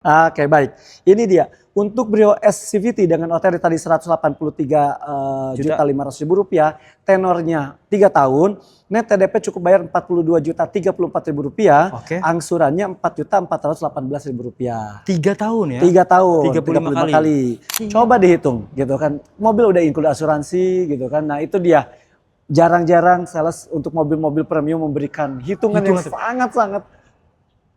Oke, baik. Ini dia. Untuk Brio S CVT dengan OTR tadi 183.500.000 rupiah, tenornya 3 tahun, net TDP cukup bayar 42.034.000 rupiah, Oke. angsurannya 4.418.000 rupiah. 3 tahun ya? 3 tahun, 35 kali. Coba dihitung gitu kan. Mobil udah include asuransi gitu kan. Nah, itu dia. Jarang-jarang sales untuk mobil-mobil premium memberikan hitungan yang sangat-sangat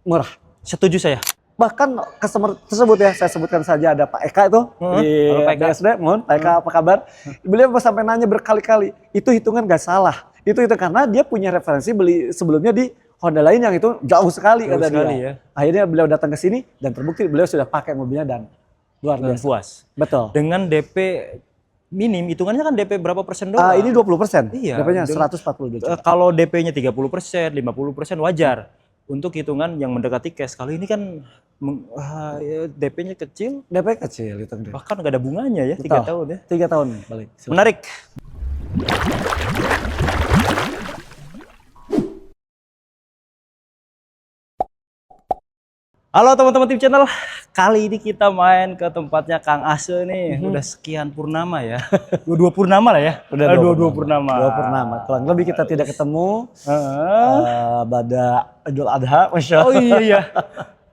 murah. Setuju saya. Bahkan customer tersebut ya, saya sebutkan saja ada Pak Eka itu di BSD, Pak Eka apa kabar? Beliau sampai nanya berkali-kali, itu hitungan gak salah. Itu karena dia punya referensi beli sebelumnya di Honda lain yang itu jauh sekali kata dia. Ya. Akhirnya beliau datang ke sini dan terbukti beliau sudah pakai mobilnya dan luar biasa. Puas. Betul. Dengan DP minim, hitungannya kan DP berapa persen doang? Ini 20%, iya, DP-nya 142 juta. Kalau DP-nya 30%, 50% wajar. Untuk hitungan yang mendekati cash. Kalau ini kan DP-nya kecil. DP kecil itu. Bahkan nggak ada bunganya ya, 3 tahun ya. 3 tahun balik. Menarik. Halo teman-teman tim channel, kali ini kita main ke tempatnya Kang Ase nih. Udah sekian purnama ya, dua purnama lah ya. Udah dua purnama. Kurang lebih kita tidak ketemu pada Idul Adha, Masya Allah. Oh iya.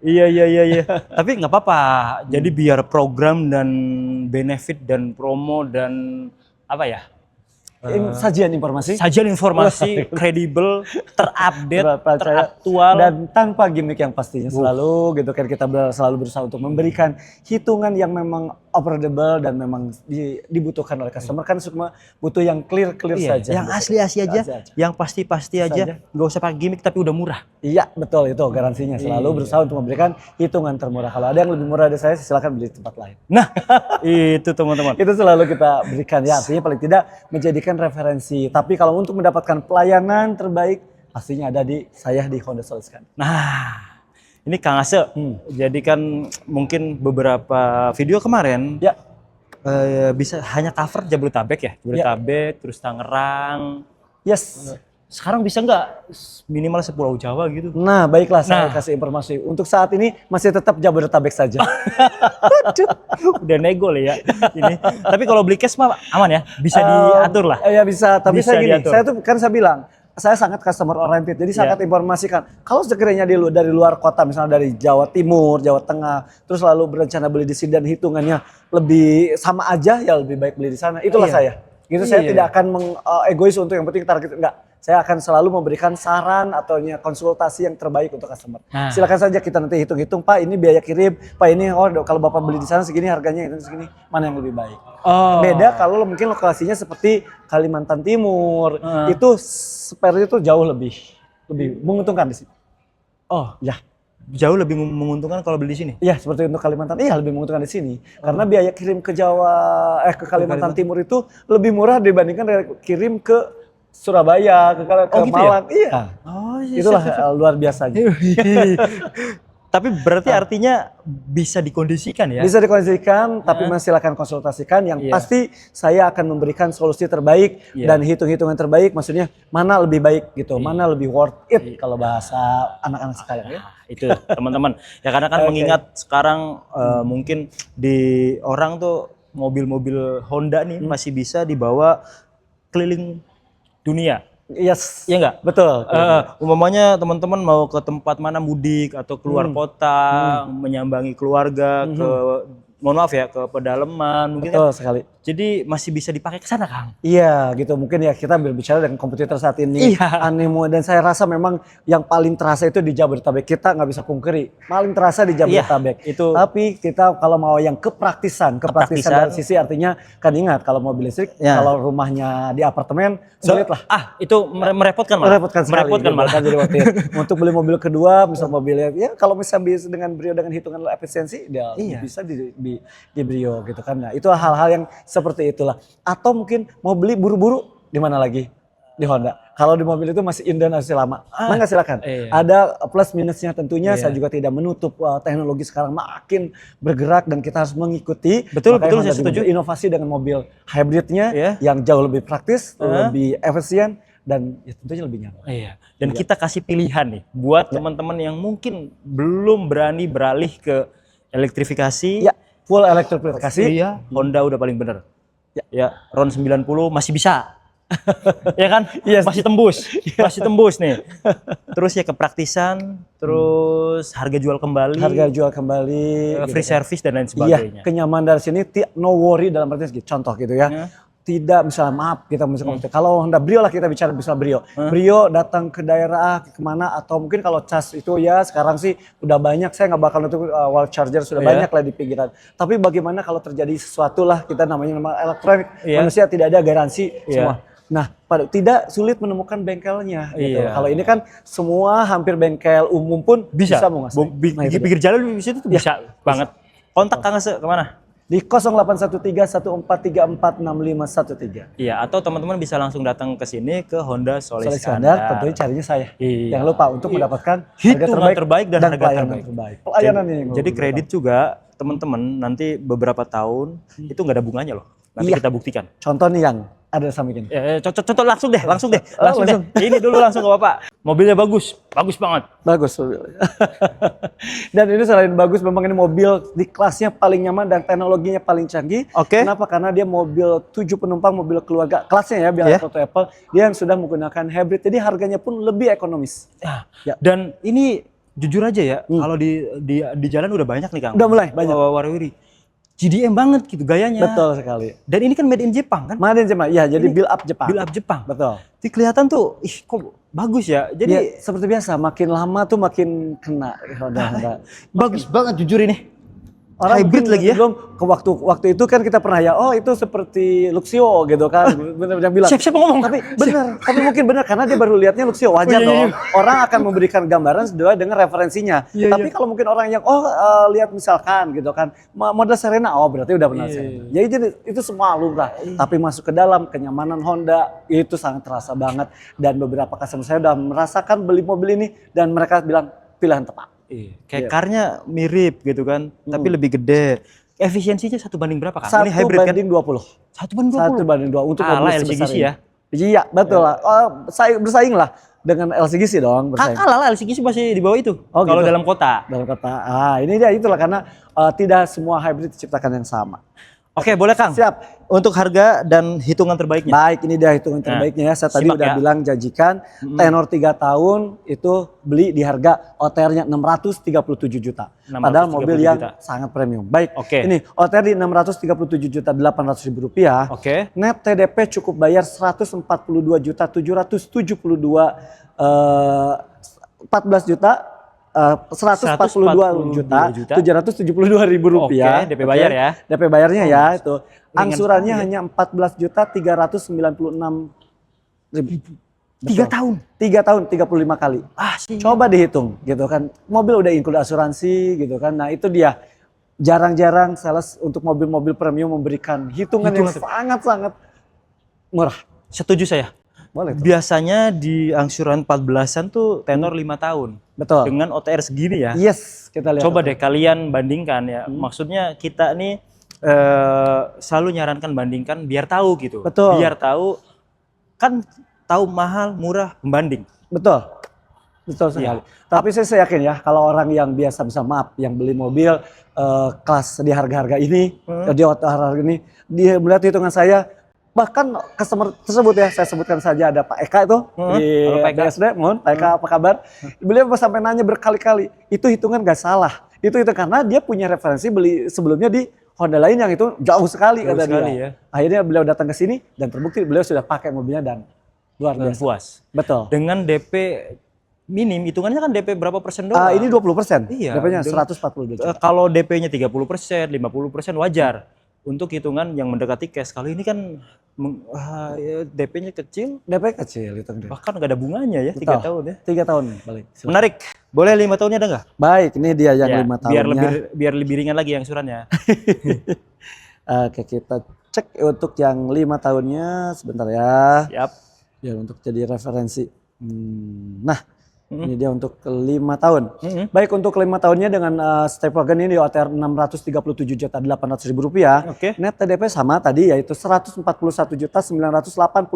Iya. Tapi nggak apa-apa. Jadi biar program dan benefit dan promo dan apa ya? Sajian informasi kredibel, terupdate, teraktual dan tanpa gimmick yang pastinya selalu gitu kan, kita selalu berusaha untuk memberikan hitungan yang memang affordable dan memang dibutuhkan oleh customer. Kan semua butuh yang clear saja, yang asli aja, yang pasti aja, nggak usah pakai gimmick tapi udah murah. Iya betul, itu garansinya. Selalu berusaha untuk memberikan hitungan termurah. Kalau ada yang lebih murah dari saya, silakan beli di tempat lain. Nah itu teman-teman, itu selalu kita berikan ya, artinya paling tidak menjadikan referensi. Tapi kalau untuk mendapatkan pelayanan terbaik, pastinya ada di saya di Honda Solution. Nah, ini Kang Ase, jadi kan mungkin beberapa video kemarin ya bisa hanya cover Jabodetabek ya, Jabodetabek, terus Tangerang. Yes. Sekarang bisa nggak minimal sepulau Jawa gitu? Nah, baiklah saya kasih informasi. Untuk saat ini masih tetap Jabodetabek saja. Udah nego lah ya ini. Tapi kalau beli cash mah aman ya, bisa diatur lah. Ya bisa, tapi bisa saya gini, diatur. saya tuh kan saya bilang, saya sangat customer oriented, jadi sangat informasikan. Kalau sekiranya dari luar kota, misalnya dari Jawa Timur, Jawa Tengah, terus lalu berencana beli di sini dan hitungannya lebih sama aja, ya lebih baik beli di sana. Itulah saya. Gitu saya tidak akan egois untuk yang penting target, enggak. Saya akan selalu memberikan saran atau konsultasi yang terbaik untuk customer. Silakan saja kita nanti hitung-hitung, Pak ini biaya kirim, Pak ini kalau Bapak beli di sana segini harganya, itu segini, mana yang lebih baik. Beda kalau mungkin lokasinya seperti Kalimantan Timur, itu spare itu jauh lebih menguntungkan di sini. Oh ya, jauh lebih menguntungkan kalau beli di sini. Iya, seperti untuk Kalimantan, iya lebih menguntungkan di sini. Karena biaya kirim ke ke Kalimantan Timur itu lebih murah dibandingkan kirim ke Surabaya, ke Malang. Ya? Iya. Itulah luar biasanya. Tapi berarti artinya bisa dikondisikan ya? Bisa dikondisikan, tapi silakan konsultasikan. Yang pasti saya akan memberikan solusi terbaik dan hitung-hitungan terbaik. Maksudnya mana lebih baik gitu, mana lebih worth it kalau bahasa anak-anak sekarang ya. Itu teman-teman. Ya karena kan mengingat sekarang mungkin di orang tuh mobil-mobil Honda nih masih bisa dibawa keliling dunia. Yes. Iya enggak? Betul. Umpamanya teman-teman mau ke tempat mana mudik atau keluar kota, menyambangi keluarga mohon maaf ya, ke pedalaman mungkin. Betul sekali. Jadi masih bisa dipakai ke sana, Kang. Iya, gitu. Mungkin ya kita berbicara dengan komputer saat ini. Animo, dan saya rasa memang yang paling terasa itu di Jabodetabek. Kita nggak bisa pungkiri, paling terasa di Jabodetabek. Itu. Tapi kita kalau mau yang kepraktisan dari sisi artinya kan ingat kalau mobil listrik, kalau rumahnya di apartemen sulit lah. Itu merepotkan malah. Merepotkan malah. Jadi untuk beli mobil kedua, misal mobilnya ya kalau misalnya bisa dengan Brio dengan hitungan efisiensi, dia bisa di Brio gitu kan. Nah, itu hal-hal yang seperti itulah. Atau mungkin mau beli buru-buru di mana lagi? Di Honda. Kalau di mobil itu masih indah, masih lama. Maka silakan. Ada plus minusnya tentunya. Saya juga tidak menutup teknologi sekarang makin bergerak dan kita harus mengikuti. Betul, saya setuju. Inovasi dengan mobil hybridnya yang jauh lebih praktis, lebih efisien dan ya tentunya lebih nyaman. Dan kita kasih pilihan nih buat teman-teman yang mungkin belum berani beralih ke elektrifikasi. Ya, full elektrifikasi. Iya, Honda udah paling bener. Ya. Ya, RON 90 masih bisa. Ya kan? Yes. Masih tembus. Masih tembus nih. Terus ya kepraktisan, terus harga jual kembali, Harga jual kembali, free gitu kan. service dan lain Iya, sebagainya. kenyamanan dari sini no worry dalam artian gitu. Contoh gitu ya. Ya. Tidak misalnya maaf kita misalnya kalau Honda Brio lah kita bicara bisa Brio. Brio datang ke daerah kemana atau mungkin kalau cas itu ya sekarang sih udah banyak, saya nggak bakal untuk wall charger sudah Iya. banyak lah di pinggiran. Tapi bagaimana kalau terjadi sesuatu lah kita namanya elektronik, Iya. manusia tidak ada garansi Iya. semua. Nah, tidak sulit menemukan bengkelnya gitu. Iya. Kalau ini kan semua hampir bengkel umum pun bisa menguasai. Nah, itu dia. Pinggir jalan di situ tuh bisa banget. Kontak Kang Ase kemana? Di 0813-1434-6513. Iya, atau teman-teman bisa langsung datang ke sini ke Honda Soleh Soleh Iskandar. Iskandar, tentunya carinya saya. Iya. Jangan lupa untuk mendapatkan Hitungan terbaik dan harga pelayanan terbaik. Pelayanan Jadi- ini. Jadi kredit juga teman-teman nanti beberapa tahun itu nggak ada bunganya loh. Nanti Iya. kita buktikan. Contoh nih yang ada sampingin. Contoh langsung deh. Langsung deh. langsung. Ini dulu langsung ke Bapak. Mobilnya bagus banget. Bagus mobilnya. Dan ini selain bagus, memang ini mobil di kelasnya paling nyaman dan teknologinya paling canggih. Oke. Kenapa? Karena dia mobil 7 penumpang, mobil keluarga kelasnya ya, biar Iya. Auto Apple. Dia yang sudah menggunakan hybrid, jadi harganya pun lebih ekonomis. Ya. Dan ini jujur aja ya, kalau di jalan udah banyak nih Kang. Udah mulai banyak. Warawiri. GDM banget gitu gayanya. Betul sekali. Dan ini kan made in Jepang kan? Made in Jepang, ya jadi Ini build up Jepang. Build up Jepang. Betul. Jadi kelihatan tuh, ih kok bagus ya. Jadi Ya, seperti biasa, makin lama tuh makin kena Honda. bagus banget jujur ini. Orang Hybrid mungkin lagi ya. belum ke waktu itu kan kita pernah ya, oh itu seperti Luxio gitu kan, benar-benar bilang. Siapa ngomong? Tapi benar, tapi mungkin benar karena dia baru lihatnya Luxio, wajar Oh, iya, dong. Orang akan memberikan gambaran sesuai dengan referensinya. Iya, Tapi kalau mungkin orang yang lihat misalkan gitu kan, model Serena, oh berarti udah benar Iya. Serena. Jadi itu semua lumrah. Tapi masuk ke dalam kenyamanan Honda itu sangat terasa banget, dan beberapa customer saya udah merasakan beli mobil ini dan mereka bilang pilihan tepat. Kayak car-nya mirip gitu kan, tapi lebih gede. Efisiensinya 1 banding berapa kan? 1 Ini hybrid kan? banding 20. 1 banding 20. 1 banding 2 untuk Kalah mobil LCGC sebesar ya? ini. Iya, betul lah. Oh, bersaing lah dengan LCGC dong, bersaing. Kalah lah, LCGC masih di bawah itu. Oh, kalau gitu. dalam kota. Dalam kota. Ini dia itulah karena tidak semua hybrid diciptakan yang sama. Oke, boleh Kang. Siap. Untuk harga dan hitungan terbaiknya. Baik, ini dia hitungan terbaiknya ya. Saya tadi simak udah ya. bilang janjikan tenor 3 tahun itu beli di harga OTR-nya 637 juta. Padahal 637 mobil yang juta. sangat premium. Baik, Oke. ini OTR di 637.800.000 rupiah. Oke. Net TDP cukup bayar 142.772 14 juta 142 juta 772.000 rupiah. Oke, DP bayar ya. DP bayarnya ya itu. Ringan Angsurannya sekali hanya 14.396.000. 3 tahun. 3 tahun 35 kali. Sih. Coba dihitung gitu kan. Mobil udah include asuransi gitu kan. Nah, itu dia. Jarang-jarang sales untuk mobil-mobil premium memberikan hitungan yang sangat-sangat murah. Setuju saya. Boleh tuh. Biasanya di angsuran 14-an tuh tenor 5 tahun. Betul. Dengan OTR segini ya. Yes, kita lihat. Coba deh kalian bandingkan ya. Maksudnya kita nih selalu nyarankan bandingkan biar tahu gitu. Betul. Biar tahu kan tahu mahal, murah, pembanding. Betul. Betul sekali. Tapi saya yakin ya kalau orang yang biasa bisa maaf yang beli mobil kelas di harga-harga ini, di harga ini, dia melihat hitungan saya, bahkan customer tersebut ya, saya sebutkan saja ada Pak Eka itu di Halo, Pak Eka. BSD, mohon Pak Eka apa kabar? Beliau sampai nanya berkali-kali, itu hitungan gak salah. Itu karena dia punya referensi beli sebelumnya di Honda lain yang itu jauh sekali Jauh kata sekali dia. ya. Akhirnya beliau datang ke sini dan terbukti beliau sudah pakai mobilnya dan luar Dan biasa. puas. Betul. Dengan DP minim, hitungannya kan DP berapa persen doang? Ini 20%. Iya. DP-nya Dengan- 142 juta. Kalau DP-nya 30%, 50% wajar. Untuk hitungan yang mendekati cash. Kalau ini kan DP-nya kecil, DP kecil itu. bahkan nggak ada bunganya ya, 3 tahun ya. 3 tahun balik. Menarik. Boleh 5 tahunnya ada nggak? Baik, ini dia yang Ya, 5 tahunnya. biar lebih ringan lagi angsurannya. Oke, kita cek untuk yang 5 tahunnya sebentar ya. Siap. Biar untuk jadi referensi. Nah, Ini dia untuk 5 tahun. Baik, untuk 5 tahunnya dengan Snapdragon ini di OTR 637.800.000 rupiah. Oke. Net TDP sama tadi, yaitu 141.985.000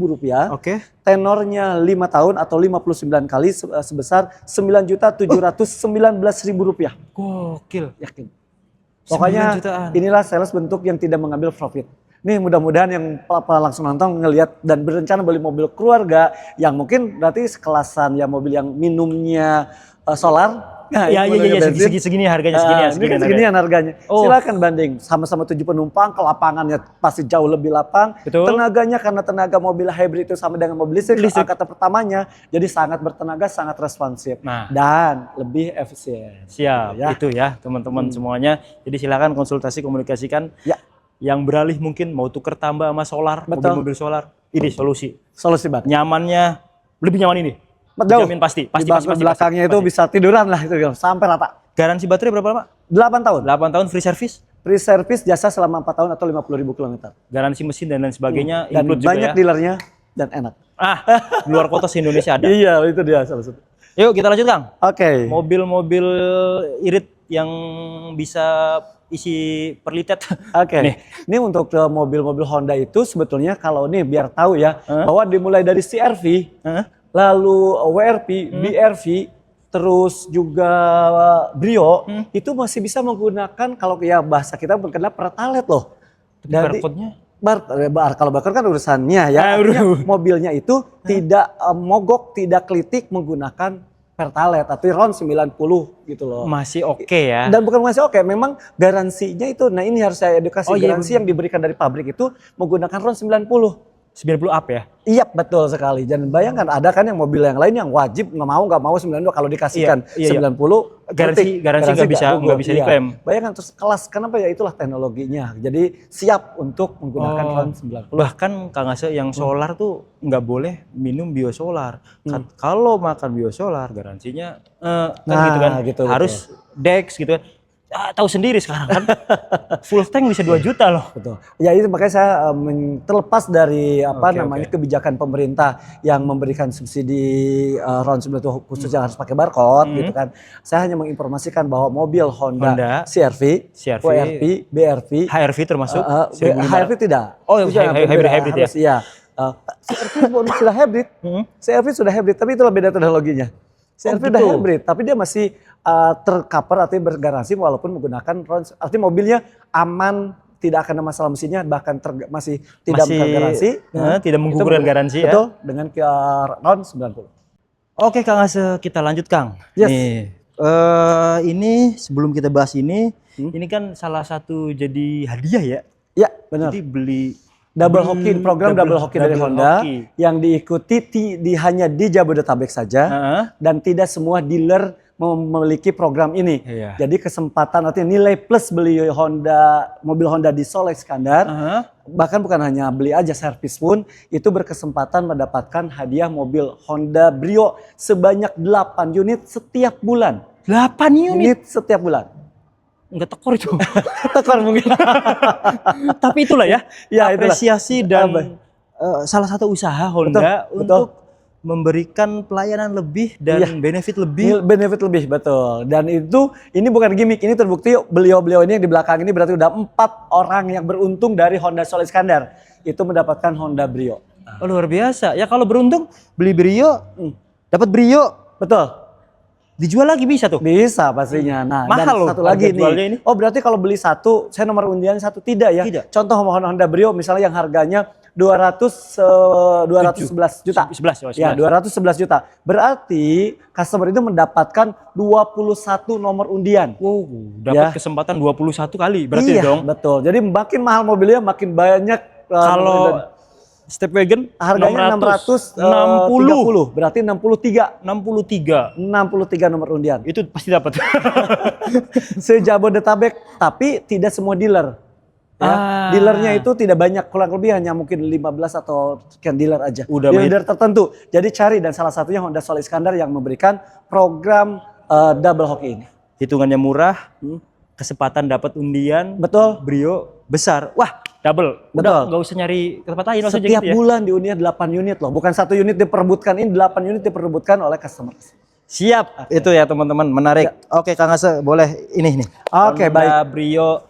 rupiah. Oke. Tenornya 5 tahun atau 59 kali sebesar 9.719.000 rupiah. Gokil. Yakin. 9 Pokoknya jutaan. inilah sales bentuk yang tidak mengambil profit. Nih mudah-mudahan yang langsung nonton ngelihat dan berencana beli mobil keluarga yang mungkin berarti sekelasan ya mobil yang minumnya solar. Nah, Ya, segini harganya ini kan seginian harganya. Oh. Silakan banding, sama-sama 7 penumpang, ke lapangannya pasti jauh lebih lapang. Betul. Tenaganya karena tenaga mobil hybrid itu sama dengan mobil listrik. Kata pertamanya, jadi sangat bertenaga, sangat responsif dan lebih efisien. Siap, Ya. itu ya teman-teman semuanya. Jadi silakan konsultasi, komunikasikan. Ya. Yang beralih mungkin mau tuker tambah sama solar, Betul. mobil-mobil solar. Ini solusi. Solusi banget. Nyamannya lebih nyaman ini. Jauh. Jamin pasti. Di belakangnya itu bisa tiduran lah itu sampai rata. Garansi baterai berapa lama? 8 tahun. 8 tahun free service. Free service jasa selama 4 tahun atau 50.000 km. Garansi mesin dan lain sebagainya. Dan Include juga banyak ya. dealernya dan enak. Di luar kota se-Indonesia ada. Iya, itu dia salah satu. Yuk kita lanjut Kang. Oke. Mobil-mobil irit yang bisa isi perlitet. Oke. Nih. Ini untuk mobil-mobil Honda itu sebetulnya kalau nih biar tahu ya bahwa dimulai dari CR-V, lalu WRV, BRV, terus juga Brio itu masih bisa menggunakan kalau ya bahasa kita berkenal pertalite loh. Jadi Barcode-nya? Kalau barcode kan urusannya ya. Artinya mobilnya itu tidak mogok, tidak klitik menggunakan pertalite, tapi RON 90 gitu loh. Masih oke ya. Dan bukan masih oke, memang garansinya itu, nah ini harus saya edukasi, garansi yang diberikan dari pabrik itu menggunakan RON 90. 90 up ya? Iya betul sekali. Dan bayangkan ada kan yang mobil yang lain yang wajib nggak mau 92 kalau dikasihkan 90 garansi nggak bisa diklaim. Bayangkan terus kelas, kenapa ya itulah teknologinya. Jadi siap untuk menggunakan RON 90. Bahkan Kang Ase yang solar tuh nggak boleh minum biosolar. Kalau makan biosolar garansinya kan gitu kan harus Dex gitu kan. Tahu sendiri sekarang kan full tank bisa 2 juta loh. Betul. Ya itu makanya saya terlepas dari kebijakan pemerintah yang memberikan subsidi RON 90 khusus yang harus pakai barcode gitu kan. Saya hanya menginformasikan bahwa mobil Honda CR-V, WRV, BRV, HRV termasuk. HRV tidak. Oh, hybrid ya. Iya. CR-V sudah hybrid. CR-V sudah hybrid, tapi itulah beda teknologinya. CR-V udah hybrid, tapi dia masih tercover artinya bergaransi walaupun menggunakan RON. Artinya mobilnya aman, tidak akan ada masalah mesinnya, bahkan masih tidak tergaransi. Tidak menggugurkan garansi ya. Betul, dengan RON 90. Oke Kang Ase, kita lanjut Kang. Yes. Nih, ini sebelum kita bahas ini kan salah satu jadi hadiah ya. Ya benar. Jadi beli double hoki, program double hoki dari Honda yang diikuti hanya di Jabodetabek saja dan tidak semua dealer memiliki program ini. Jadi kesempatan artinya nilai plus beli mobil Honda di Soleh Iskandar, bahkan bukan hanya beli aja, servis pun itu berkesempatan mendapatkan hadiah mobil Honda Brio sebanyak 8 unit setiap bulan. 8 unit setiap bulan. Enggak tekor itu. Tekor mungkin. Tapi itulah ya, apresiasi itulah. dan salah satu usaha Honda untuk memberikan pelayanan lebih dan benefit lebih. Benefit lebih, betul. Dan ini bukan gimmick, ini terbukti beliau-beliau ini yang di belakang ini berarti udah 4 orang yang beruntung dari Honda Soleh Iskandar itu mendapatkan Honda Brio. Oh, luar biasa. Ya kalau beruntung beli Brio, dapat Brio. Betul. Dijual lagi bisa tuh? Bisa pastinya. Nah, mahal dan satu lagi nih. ini. Oh, berarti kalau beli satu, saya nomor undian satu tidak ya? Tidak. Contoh Honda Brio misalnya yang harganya 211 juta. 11. Ya, 211 juta. Berarti customer itu mendapatkan 21 nomor undian. Wow, dapat kesempatan 21 kali berarti dong. Iya, betul. Jadi makin mahal mobilnya makin banyak. Kalau Stepwagon harganya 660, berarti 63 nomor undian. Itu pasti dapat. Se-Jabodetabek, tapi tidak semua dealer. Ya, dealernya itu tidak banyak, kurang lebih hanya mungkin 15 atau sekian dealer aja. Dealer tertentu. Jadi cari, dan salah satunya Honda Soleh Iskandar yang memberikan program double hoki ini. Hitungannya murah, kesempatan dapat undian, betul, Brio besar. Wah, Double. Betul. Udah nggak usah nyari ke tempat lain maksudnya Setiap gitu ya. bulan diundian 8 unit loh. Bukan 1 unit diperebutkan, ini 8 unit diperebutkan oleh customer. Siap. Itu ya teman-teman, menarik. Oke, Kang Ase, boleh ini nih. Oke, Honda baik. Brio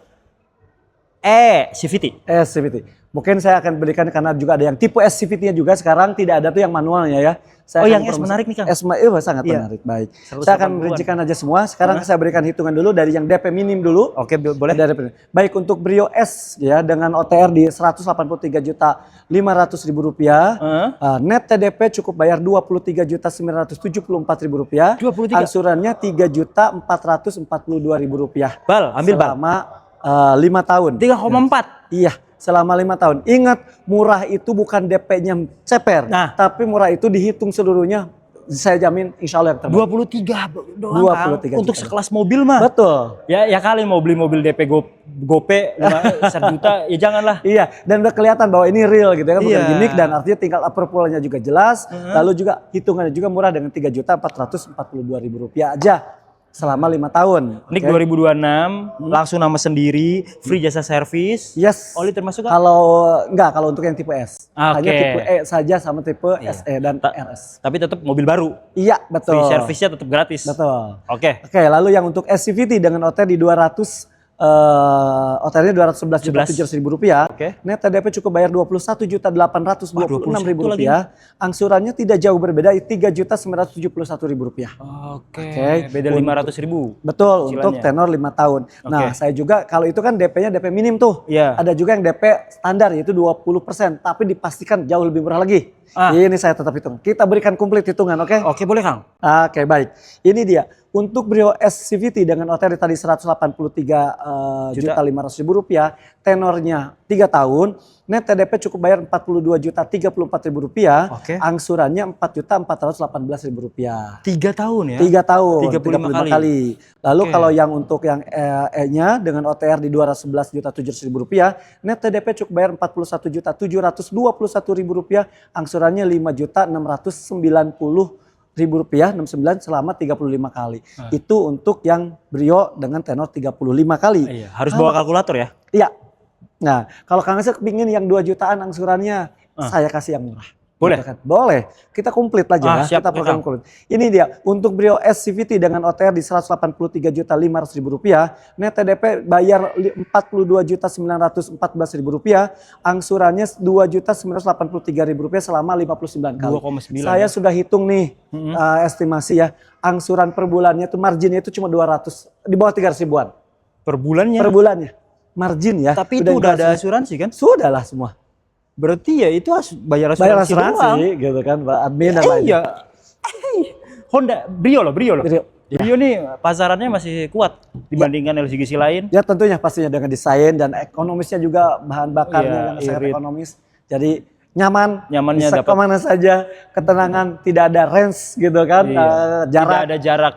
CVT. CVT. Mungkin saya akan berikan karena juga ada yang tipe S CVT-nya juga sekarang tidak ada tuh yang manualnya ya. Saya yang S menarik nih Kang. Sangat menarik. Baik. 180-an. Saya akan rincikan aja semua. Sekarang saya berikan hitungan dulu dari yang DP minim dulu. Oke, boleh. Baik, untuk Brio S ya dengan OTR di 183.500.000 rupiah. Net TDP cukup bayar 23.974.000 rupiah. 23. Angsurannya 3.442.000 rupiah. Bal, ambil bal. Selama 5 tahun. 3,4. Iya, selama 5 tahun. Ingat, murah itu bukan DP-nya ceper, tapi murah itu dihitung seluruhnya. Saya jamin insya Allah yang terbaik. 23 doang 23 untuk juta. sekelas mobil mah. Betul. Ya kali mau beli mobil DP gope 1 juta, ya janganlah. Iya, dan udah kelihatan bahwa ini real gitu ya, bukan Iya. gimmick, dan artinya tinggal approval-nya juga jelas. Lalu juga hitungannya juga murah dengan 3.442.000 rupiah aja selama 5 tahun. Ini Oke? 2026, langsung nama sendiri, free jasa servis. Yes. Oli termasuk kan? Kalau untuk yang tipe S. Hanya Oke. tipe E saja sama tipe SE dan RS. Tapi tetap mobil baru. Iya, betul. Free servisnya tetap gratis. Betul. Oke. Oke, lalu yang untuk SCVT dengan OTR di 200, OTR-nya 211.700.000 rupiah. Oke. Net TDP cukup bayar 21.826.000 21 rupiah. Angsurannya tidak jauh berbeda, 3.971.000 rupiah. Oke. Beda 500.000. Betul, Cicilannya. untuk tenor 5 tahun. Nah, saya juga kalau itu kan DP-nya DP minim tuh. Iya. Ada juga yang DP standar yaitu 20%, tapi dipastikan jauh lebih murah lagi. Ini saya tetap hitung. Kita berikan komplit hitungan, oke? Oke, boleh Kang. Oke, baik. Ini dia. Untuk Brio S CVT dengan OTR tadi 183.500.000 rupiah, tenornya 3 tahun, net TDP cukup bayar 42.034.000 rupiah, Oke. angsurannya 4.418.000 rupiah. 3 tahun ya? 3 tahun, 35 kali. Lalu Oke. kalau yang untuk yang E-nya dengan OTR di 211.700.000 rupiah, net TDP cukup bayar 41.721.000 rupiah, angsurannya 5.690.000 rupiah 69 selama 35 kali. Itu untuk yang Brio dengan tenor 35 kali. Iya, harus bawa kalkulator ya? Iya. Nah, kalau Kang Asep pingin yang 2 jutaan angsurannya, saya kasih yang murah. Boleh? Gitu kan? Boleh. Kita komplit aja ya. Siap, Kita program Kang. komplit. Ini dia untuk Brio S CVT dengan OTR di 183.500.000 rupiah, net TDP bayar 42.914.000 rupiah, angsurannya 2.983.000 rupiah selama 59 kali. 2,9 Saya ya? sudah hitung nih estimasi ya, angsuran per bulannya itu marginnya itu cuma 200, di bawah 300 ribuan Per bulannya? per bulannya. Margin ya. Tapi itu udah ada asuransi kan? Sudah lah semua. Berarti ya itu bayar Bayar asuransi doang. asuransi gitu kan, Pak admin dan lainnya. Iya. Honda, Brio loh. Brio. Brio nih pasarannya masih kuat dibandingkan LCGC lain. Ya tentunya pastinya dengan desain dan ekonomisnya juga, bahan bakarnya yang sangat irit. ekonomis. Jadi nyamannya bisa dapat. kemana saja, ketenangan, tidak ada range gitu kan, jarak. Tidak ada jarak.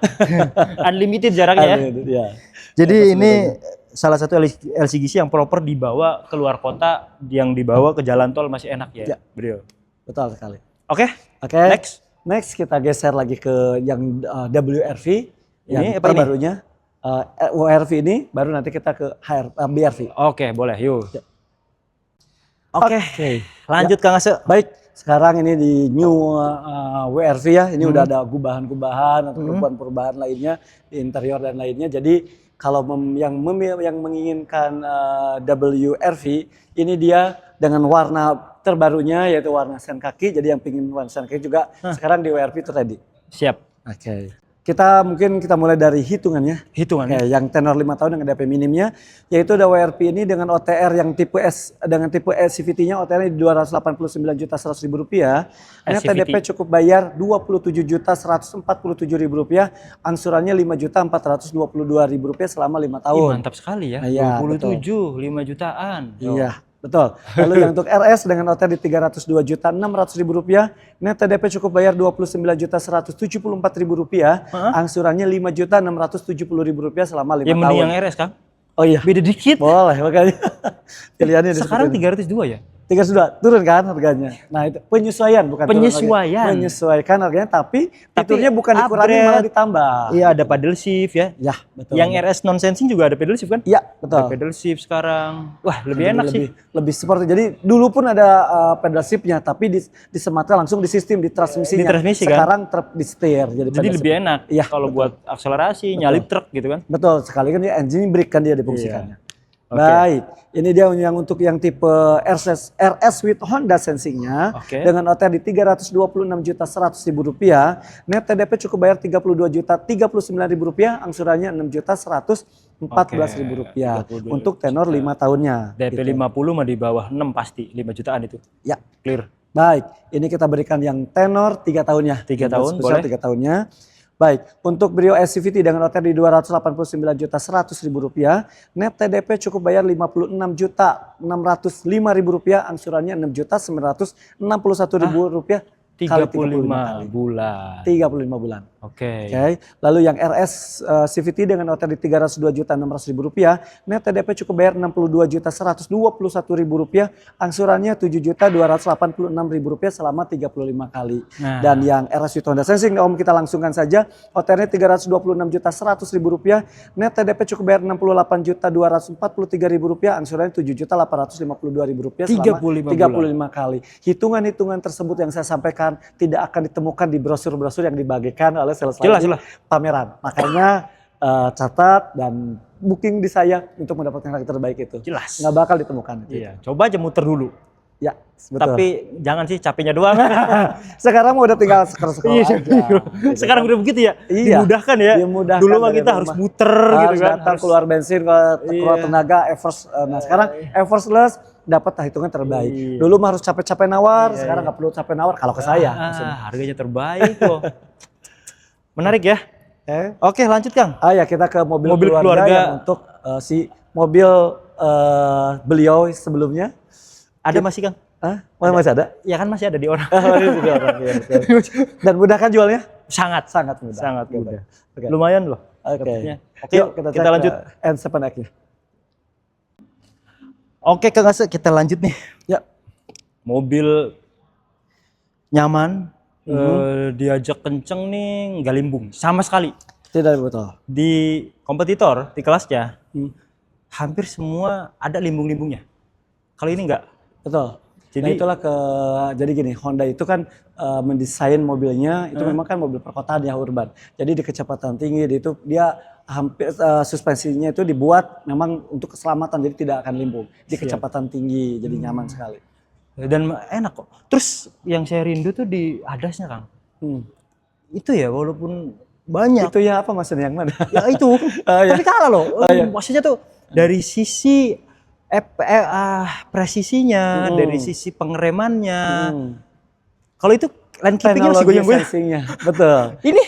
Unlimited jaraknya ya. Ya. Jadi ini salah satu LCGC yang proper dibawa keluar kota, yang dibawa ke jalan tol masih enak ya, Brio. Betul sekali. Oke. Oke. Next kita geser lagi ke yang WRV, yang Ini apa ini? terbarunya. WRV ini baru nanti kita ke BRV. Oke, boleh. Yuk. Ya. Oke. Lanjut Kang Ase. Baik, sekarang ini di new WRV ya, ini udah ada gubahan-gubahan atau perubahan-perubahan lainnya di interior dan lainnya. Jadi kalau yang menginginkan WRV, ini dia dengan warna terbarunya yaitu warna sen kaki. Jadi yang pingin warna sen kaki juga sekarang di WRV itu ready. Siap. Oke. Kita mulai dari hitungannya. Hitungannya. Oke, yang tenor 5 tahun dengan DP minimnya, yaitu ada WRP ini dengan OTR yang tipe S, dengan tipe S CVT-nya OTR-nya di 289.100.000 rupiah. Net TDP cukup bayar 27.147.000 rupiah, angsurannya 5.422.000 rupiah selama 5 tahun. Mantap sekali ya. Iya, 27, 5 jutaan. Iya, betul. Lalu yang untuk RS dengan OTR di 302.600.000 rupiah, net TDP cukup bayar 29.174.000 rupiah, angsurannya 5.670.000 rupiah selama 5 tahun. Yang mending yang RS Kang? Oh iya. Beda dikit. Boleh, makanya pilihannya di Sekarang situ. 302 ya? 32 turun kan harganya. Nah itu penyesuaian bukan penyesuaian. Menyesuaikan harganya tapi fiturnya bukan dikurangi malah ditambah. Iya ada paddle shift ya. Ya betul. Yang RS non sensing juga ada paddle shift kan? Iya betul. Ada paddle shift sekarang. Wah lebih enak sih. Lebih seperti jadi dulu pun ada paddle shiftnya tapi disematkan langsung di sistem di transmisinya. Di transmisi kan? Sekarang di setir jadi lebih enak. Iya. Kalau buat akselerasi, nyalip truk gitu kan? Betul sekali kan dia engine brake kan dia difungsikannya. Oke. Baik, ini dia yang untuk yang tipe RS with Honda Sensing-nya dengan OTR di Rp326.100.000, net TDP cukup bayar Rp32.039.000, angsurannya Rp6.114.000 untuk tenor 5 tahunnya. DP 50 mah di bawah 6 pasti, 5 jutaan itu. Ya, clear. Baik, ini kita berikan yang tenor 3 tahunnya. 3 tahun boleh. 3 tahunnya. Baik, untuk Brio SCVT dengan OTR di Rp289.100.000, net TDP cukup bayar Rp55.605.000, angsurannya Rp6.961.000 35 bulan. 35 bulan. Oke. Lalu yang RS CVT dengan OTR di Rp302.600.000, net TDP cukup bayar Rp62.121.000, angsurannya Rp7.286.000 selama 35 kali. Dan yang RS with Honda Sensing, Om kita langsungkan saja, OTR-nya Rp326.100.000, net TDP cukup bayar Rp68.243.000, angsurannya Rp7.852.000 selama 35 kali. Hitungan-hitungan tersebut yang saya sampaikan tidak akan ditemukan di brosur-brosur yang dibagikan oleh sales pameran. Makanya catat dan booking di saya untuk mendapatkan harga terbaik itu. Jelas. Nggak bakal ditemukan. Iya. Coba aja muter dulu. Ya, betul. Tapi jangan sih capeknya doang. Sekarang mau udah tinggal scroll aja. Sekarang udah begitu ya. Iya. Dimudahkan ya. Dimudahkan. Dulu mah kita harus muter gitu kan. Datang keluar bensin, keluar tenaga, effort. Nah sekarang effortless dapat hitungan terbaik. Dulu mah harus capek-capek nawar, sekarang nggak perlu capek nawar kalau ke saya. Harganya terbaik kok. Menarik ya. Oke lanjut Kang. Ya kita ke mobil keluarga yang untuk si mobil beliau sebelumnya. Ada masih Kang? Masih ada? Ya kan masih ada di orang. Dan mudah kan jualnya? Sangat mudah. Sangat mudah. Lumayan loh. Oke. Yuk kita lanjut. N7X-nya. Oke Kang Ase, kita lanjut nih. Ya. Mobil nyaman, diajak kenceng nih nggak limbung sama sekali. Tidak betul. Di kompetitor di kelasnya hampir semua ada limbung-limbungnya. Kalau ini nggak. Betul. Jadi jadi gini, Honda itu kan mendesain mobilnya itu memang kan mobil perkotaan ya urban. Jadi di kecepatan tinggi dia hampir suspensinya itu dibuat memang untuk keselamatan jadi tidak akan limbung di kecepatan tinggi, jadi nyaman sekali. Dan enak kok. Terus yang saya rindu tuh di adasnya Kang. Itu ya walaupun banyak. Itu ya apa maksudnya yang mana? Ya itu. Tapi kalah loh. Maksudnya tuh dari sisi presisinya, dari sisi pengeremannya. Kalau itu line keepingnya masih goyang-goyang. Betul. Ini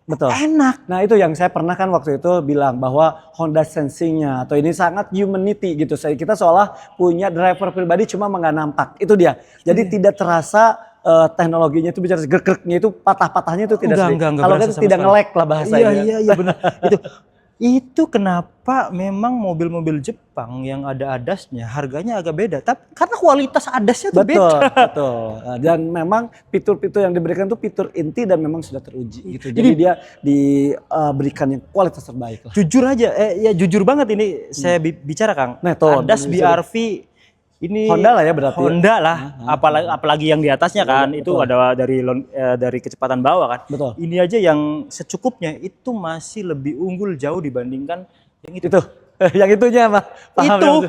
betul. Enak. Nah itu yang saya pernah kan waktu itu bilang bahwa Honda Sensing-nya atau ini sangat humanity gitu. Kita seolah punya driver pribadi cuma nggak nampak. Itu dia. Jadi tidak terasa teknologinya itu bicara gerak-geraknya itu patah-patahnya itu tidak sering. Kalau kan tidak nge-lag lah bahasanya. Iya benar. Itu kenapa memang mobil-mobil Jepang yang ada adasnya harganya agak beda. Tapi karena kualitas adasnya tuh beda. Betul. Dan memang fitur-fitur yang diberikan itu fitur inti dan memang sudah teruji gitu. Jadi dia diberikan yang kualitas terbaik lah. Jujur aja, ya jujur banget ini saya bicara Kang. Adas BRV ini Honda lah ya berarti. Honda lah, apalagi yang di atasnya kan itu ada dari kecepatan bawah kan. Betul. Ini aja yang secukupnya itu masih lebih unggul jauh dibandingkan yang itu. Yang itunya apa? Itu.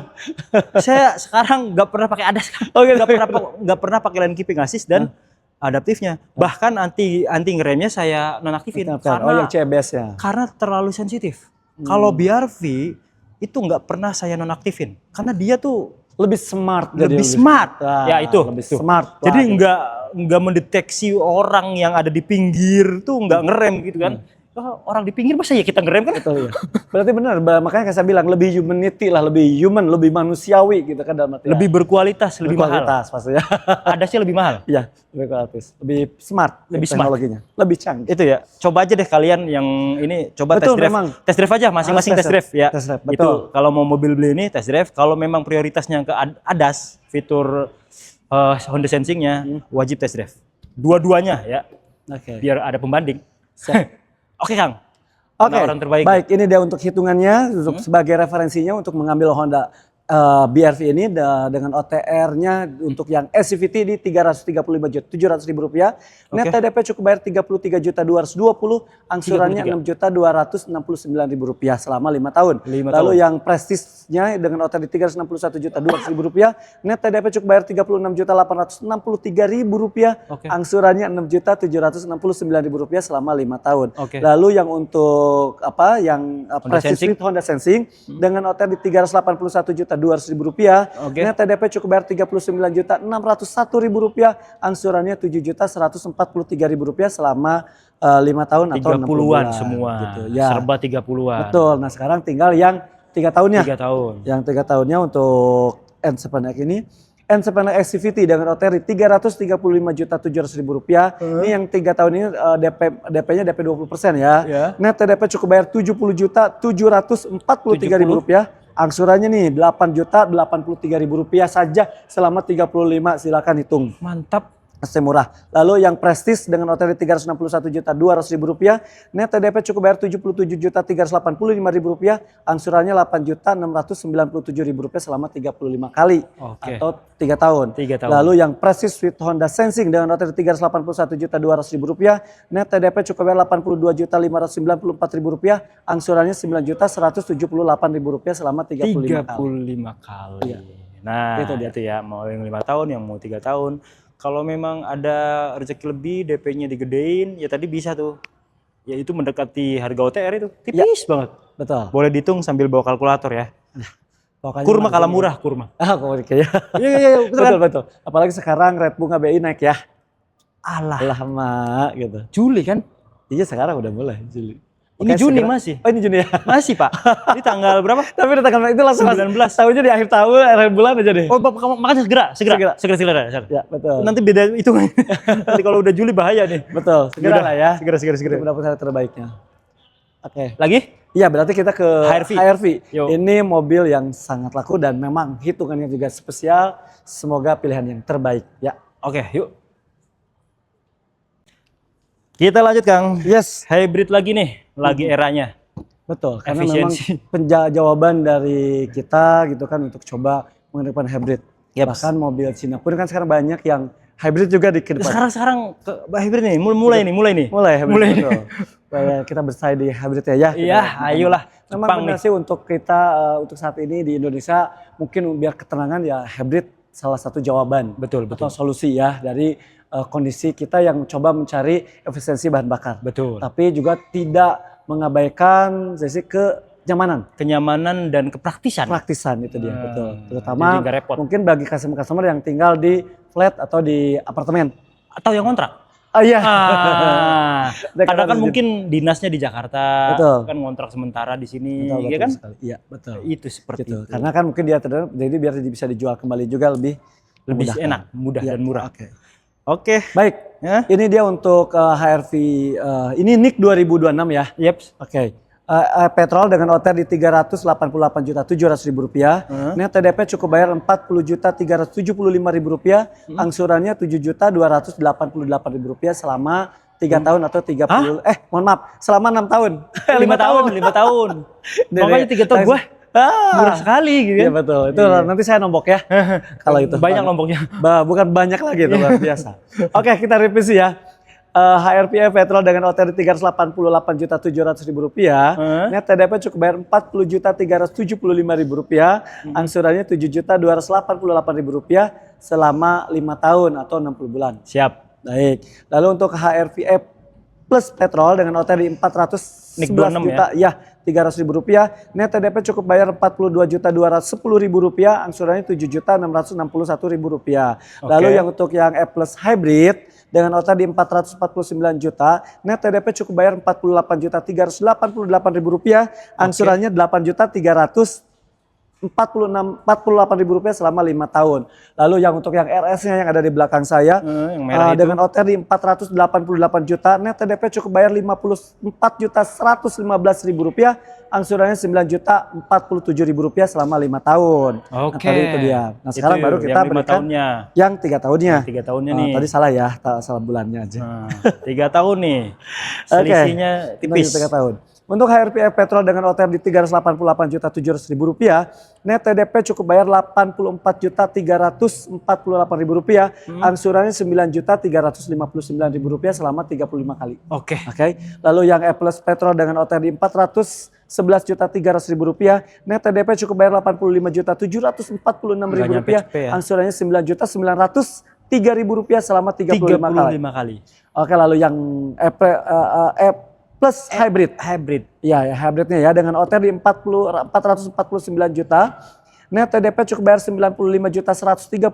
Saya sekarang nggak pernah pakai ADAS. Nggak pernah pakai lane keeping assist dan adaptifnya. Bahkan anti ngeremnya saya nonaktifin karena yang CBS ya. Karena terlalu sensitif. Kalau BRV itu nggak pernah saya nonaktifin karena dia tuh lebih smart, lebih smart. Ya itu lebih smart. Jadi nggak mendeteksi orang yang ada di pinggir tuh nggak ngerem gitu kan. Oh, orang di pinggir masa ya kita ngerem kan? Betul ya. Berarti benar, makanya kayak saya bilang lebih humanity lah, lebih human, lebih manusiawi gitu kan dalam artian. Lebih berkualitas, lebih mahal. Berkualitas pastinya. Ada sih lebih mahal. Iya, lebih kualitas, lebih smart, Lebih teknologinya, lebih canggih. Itu ya. Coba aja deh kalian yang ini coba Betul, test drive. memang. Test drive aja masing-masing test drive ya. Test drive, Itu betul. kalau mau mobil beli ini test drive, kalau memang prioritasnya ke ADAS, fitur Honda Sensing-nya wajib test drive. Dua-duanya ya. Oke. Biar ada pembanding. Oke, Kang. Oke, Nah, orang terbaik. baik. Ini dia untuk hitungannya, untuk sebagai referensinya untuk mengambil Honda BRV ini dengan OTR-nya untuk yang SCVT di 335.700.000 rupiah. Net TDP cukup bayar 33.220, angsurannya 6.269.000 rupiah selama 5 tahun. Lalu yang prestisnya dengan OTR di 361.200.000 rupiah, net TDP cukup bayar 36.863.000 rupiah, angsurannya 6.769.000 rupiah selama 5 tahun. Lalu yang untuk yang prestis Honda Sensing dengan OTR di 381.200.000 rupiah, net TDP cukup bayar 39.601.000 rupiah, angsurannya 7.143.000 rupiah selama 5 tahun atau 60 bulan semua. Gitu, ya. Serba 30-an. Betul. Nah sekarang tinggal yang 3 tahunnya. 3 tahun. Yang 3 tahunnya untuk N7X ini. N7X SCVT dengan OTR 335.700.000 rupiah. Ini yang 3 tahun ini DP-nya DP 20% ya. Net TDP cukup bayar 70.743.000 rupiah. Angsurannya nih 8.083.000 rupiah saja selama 35, silakan hitung. Mantap. Masih murah. Lalu yang prestis dengan OTR 361.200.000 rupiah, net TDP cukup bayar 77.385.000 rupiah, angsurannya 8.697.000 rupiah selama 35 kali atau 3 tahun. 3 tahun. Lalu yang prestis with Honda Sensing dengan OTR 381.200.000 rupiah, net TDP cukup bayar 82.594.000 rupiah, angsurannya 9.178.000 rupiah selama 35 kali. Ya. Nah, itu ya, mau yang 5 tahun, yang mau 3 tahun. Kalau memang ada rezeki lebih, DP-nya digedein, ya tadi bisa tuh. Ya itu mendekati harga OTR itu, tipis banget. Betul. Boleh dihitung sambil bawa kalkulator ya. Pokoknya kurma kalah murah, kurma. Iya. Iya, betul. Apalagi sekarang Red Bunga BI naik ya. Alah. Lama gitu. Juli kan? Iya sekarang udah mulai Juli. Ini Juni masih. Oh ini Juni ya? Masih Pak. Ini tanggal berapa? Tapi di tanggal itu langsung 19. Tahunnya di akhir tahun, akhir bulan aja deh. Oh makanya segera. Ya betul. Nanti beda itu. Nanti kalau udah Juli bahaya nih. Betul. Segera lah ya. Segera. Mudah-mudahan terbaiknya. Oke. Lagi? Iya berarti kita ke HRV. Yo. Ini mobil yang sangat laku dan memang hitungannya juga spesial. Semoga pilihan yang terbaik ya. Oke, yuk. Kita lanjut Kang. Yes. Hybrid lagi nih, lagi eranya. Betul, karena memang jawaban dari kita gitu kan untuk coba mengedepan hybrid. Bahkan mobil Cina pun kan sekarang banyak yang hybrid juga di kedepan. Sekarang hybrid nih, mulai nih. Mulai hybrid. Betul. Kita bersaing di hybrid ya. Iya, ayolah. Memang benar sih untuk kita untuk saat ini di Indonesia mungkin biar ketenangan ya hybrid salah satu jawaban. Betul. Atau solusi ya dari kondisi kita yang coba mencari efisiensi bahan bakar. Betul. Tapi juga tidak mengabaikan sisi kenyamanan dan kepraktisan. Praktisan itu dia, betul. Terutama mungkin bagi customer yang tinggal di flat atau di apartemen atau yang kontrak. Iya. Karena kan mungkin dinasnya di Jakarta, betul. Kan kontrak sementara di sini, betul, kan? Iya, betul. Itu seperti itu. Karena kan mungkin dia jadi biar bisa dijual kembali juga lebih enak, mudah dan murah. Oke. Baik. Ya. Ini dia untuk HRV ini NIK 2026 ya. Oke. Petrol dengan OTR di 388.700.000 rupiah. Net TDP cukup bayar 40.375.000 rupiah. Angsurannya 7.288.000 rupiah selama 3 tahun atau 30 mohon maaf, selama 6 tahun. 5 tahun. Makanya 3 tahun gua murah sekali gitu kan. Iya betul. Itu nanti saya nombok ya. Kalau itu. Banyak nomboknya. Bukan banyak lagi itu luar biasa. Oke, kita revisi ya. HRV petrol dengan OTR 388.700.000 rupiah. Net TDP cukup bayar 40.375.000 rupiah. Angsurannya 7.288.000 rupiah selama 5 tahun atau 60 bulan. Siap. Baik. Lalu untuk HRV plus petrol dengan OTR di 411 juta ya Rp300.000, net TDP cukup bayar Rp42.210.000, angsurannya Rp7.661.000. Lalu yang untuk yang E Plus Hybrid dengan OTA di Rp449 juta, net TDP cukup bayar Rp48.388.000, angsurannya Rp8.348.000 selama 5 tahun. Lalu yang untuk yang RS-nya yang ada di belakang saya, yang merah dengan OTA di Rp488 juta, net TDP cukup bayar Rp54.115.000, angsurannya Rp9.047.000 selama 5 tahun. Nah, tadi itu dia. Nah sekarang baru kita berikan yang 3 tahunnya. 3 tahunnya nih. Tadi salah ya, salah bulannya aja. 3 tahun nih. Selisihnya tipis. 3 tahun. Untuk HRPF Petrol dengan OTR di Rp388.700.000, net TDP cukup bayar Rp84.348.000, angsurannya Rp9.359.000 selama 35 kali. Oke. Lalu yang E Plus Petrol dengan OTR di Rp411.300.000, net TDP cukup bayar Rp85.746.000, angsurannya Rp9.903.000 selama 35 kali. Oke, lalu yang E Plus Hybrid. Ya, hybridnya ya dengan OTR di Rp449 juta. Net TDP cukup bayar Rp95.135.000,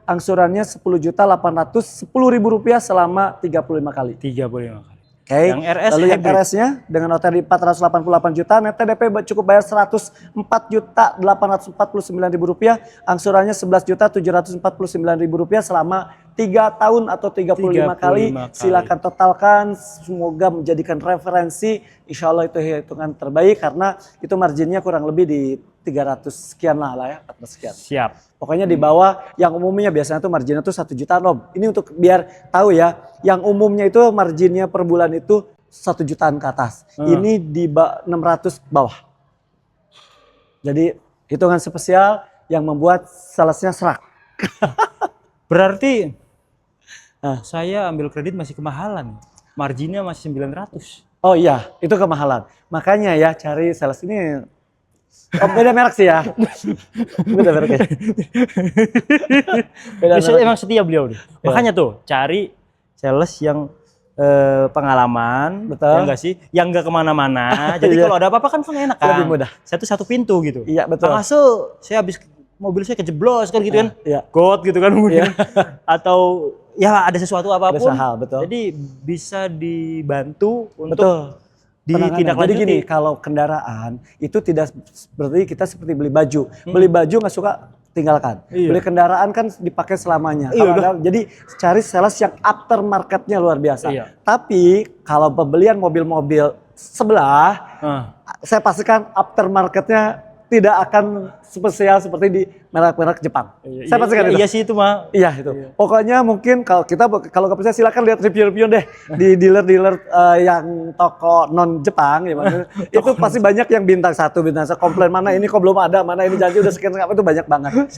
angsurannya Rp10.810.000 selama 35 kali. 35 kali. Yang RS lalu yang RS-nya dengan OTR di Rp488 juta, net TDP cukup bayar Rp104.849.000, angsurannya Rp11.749.000 selama 3 tahun atau 35 kali. Silakan totalkan, semoga menjadikan referensi. Insya Allah itu hitungan terbaik karena itu marginnya kurang lebih di 300 sekian lah ya, 400 sekian. Siap. Pokoknya di bawah yang umumnya biasanya tuh marginnya tuh 1 jutaan Rob. Ini untuk biar tahu ya, yang umumnya itu marginnya per bulan itu 1 jutaan ke atas. Ini di 600 bawah. Jadi hitungan spesial yang membuat salesnya serak. Berarti saya ambil kredit masih kemahalan. Marginnya masih 900. Oh iya, itu kemahalan. Makanya ya cari sales ini beda merek sih ya. Beda merek ya. Emang setia beliau nih. Ya. Makanya tuh cari sales yang pengalaman, betul. Ya enggak sih, yang enggak kemana-mana. Jadi kalau ada apa-apa kan enak kan. Lebih mudah. Saya tuh satu pintu gitu. Iya betul. Langsung saya habis mobil saya kejeblos kan gitu kan. Iya. God gitu kan mungkin. Atau ya ada sesuatu apapun. Ada hal, betul. Jadi bisa dibantu untuk betul. Ditindaklanjuti. Jadi gini, kalau kendaraan itu tidak berarti kita seperti beli baju. Beli baju nggak suka tinggalkan. Beli kendaraan kan dipakai selamanya. Jadi cari sales yang aftermarketnya luar biasa. Tapi kalau pembelian mobil-mobil sebelah, saya pastikan aftermarketnya tidak akan spesial seperti di merek-merek Jepang. Saya pastikan itu. Iya sih itu mah. Iya itu. Pokoknya mungkin kalau nggak percaya silakan lihat review-review deh di dealer-dealer yang toko non Jepang ya. Itu pasti banyak yang bintang 1, bintang 1 komplain mana ini kok belum ada, mana ini janji udah sekian itu banyak banget.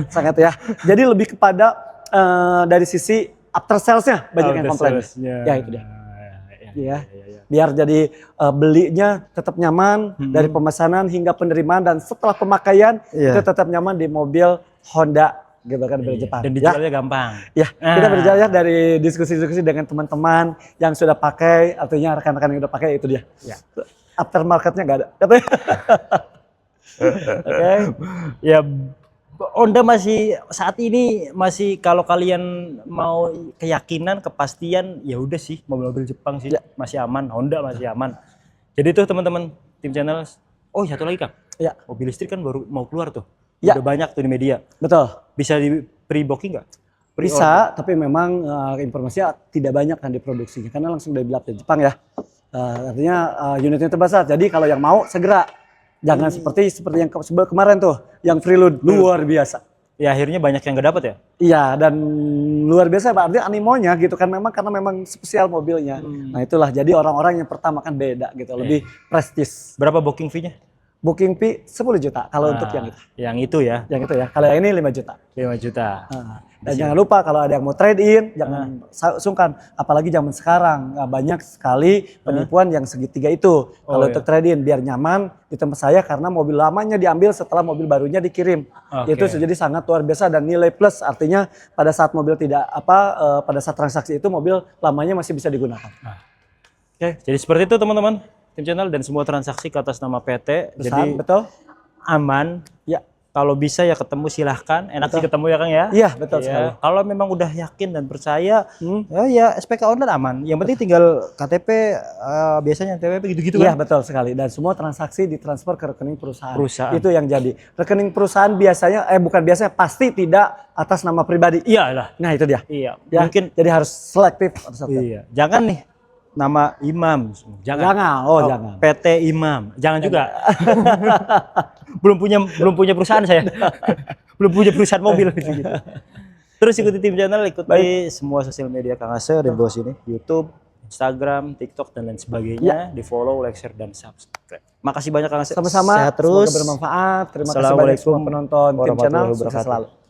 Sangat ya. Jadi lebih kepada dari sisi after sales-nya banyak yang komplain. Ya itu dia. Ya. Biar jadi belinya tetap nyaman dari pemesanan hingga penerimaan dan setelah pemakaian itu tetap nyaman di mobil Honda gitu kan dari Jepang. Dan dijualnya gampang. Ya, kita berjalan ya dari diskusi-diskusi dengan teman-teman yang sudah pakai, artinya rekan-rekan yang udah pakai itu dia. Ya. Aftermarketnya nggak ada. Oke. Ya Honda masih saat ini masih kalau kalian mau keyakinan, kepastian ya udah sih mobil-mobil Jepang sih masih aman, Honda masih aman. Jadi tuh teman-teman tim channel, oh satu lagi Kang. Ya, mobil listrik kan baru mau keluar tuh. Udah banyak tuh di media. Betul. Bisa di pre-booking nggak? Bisa, tapi memang informasinya tidak banyak kan diproduksinya karena langsung dari Jepang ya. Artinya unitnya terbatas. Jadi kalau yang mau segera. Jangan seperti yang kemarin tuh, yang prelude luar biasa. Ya akhirnya banyak yang gak dapat ya? Iya, dan luar biasa artinya animonya gitu kan karena memang spesial mobilnya. Nah itulah jadi orang-orang yang pertama kan beda gitu, lebih prestis. Berapa booking fee-nya? Booking fee 10 juta kalau untuk yang itu. Yang itu ya? Yang itu ya, kalau yang ini 5 juta. 5 juta. Dan jangan lupa kalau ada yang mau trade in, jangan sungkan. Apalagi zaman sekarang, banyak sekali penipuan yang segitiga itu. Kalau untuk trade in, biar nyaman di tempat saya karena mobil lamanya diambil setelah mobil barunya dikirim. Itu jadi sangat luar biasa dan nilai plus. Artinya pada saat mobil pada saat transaksi itu mobil lamanya masih bisa digunakan. Jadi seperti itu teman-teman. tim channel dan semua transaksi ke atas nama PT. Perusahaan, Jadi betul? aman. Ya. Kalau bisa ya ketemu silahkan. Enak sih ketemu ya Kang ya. Iya, betul Iya. sekali. Kalau memang udah yakin dan percaya, ya SPK online aman. Yang penting tinggal KTP, biasanya TPP gitu-gitu Iya, kan. betul sekali. Dan semua transaksi ditransfer ke rekening perusahaan. Perusahaan. Itu yang jadi. Rekening perusahaan biasanya, bukan biasanya, pasti tidak atas nama pribadi. Iya lah. Nah itu dia. Iya. Ya, Mungkin. jadi harus selektif. Iya. Jangan nih nama Imam. Jangan. Jangan. PT Imam. Jangan juga. belum punya perusahaan saya. belum punya perusahaan mobil gitu. Terus ikuti tim channel, ikuti semua sosial media Kang Asep di bawah sini, YouTube, Instagram, TikTok dan lain sebagainya. Di follow, like, share dan subscribe. Makasih banyak Kang Asep. Sama-sama. Sehat terus. Semoga bermanfaat. Terima kasih banyak Assalamualaikum semua penonton tim channel. warahmatullahi Sukses wabarakatuh. selalu.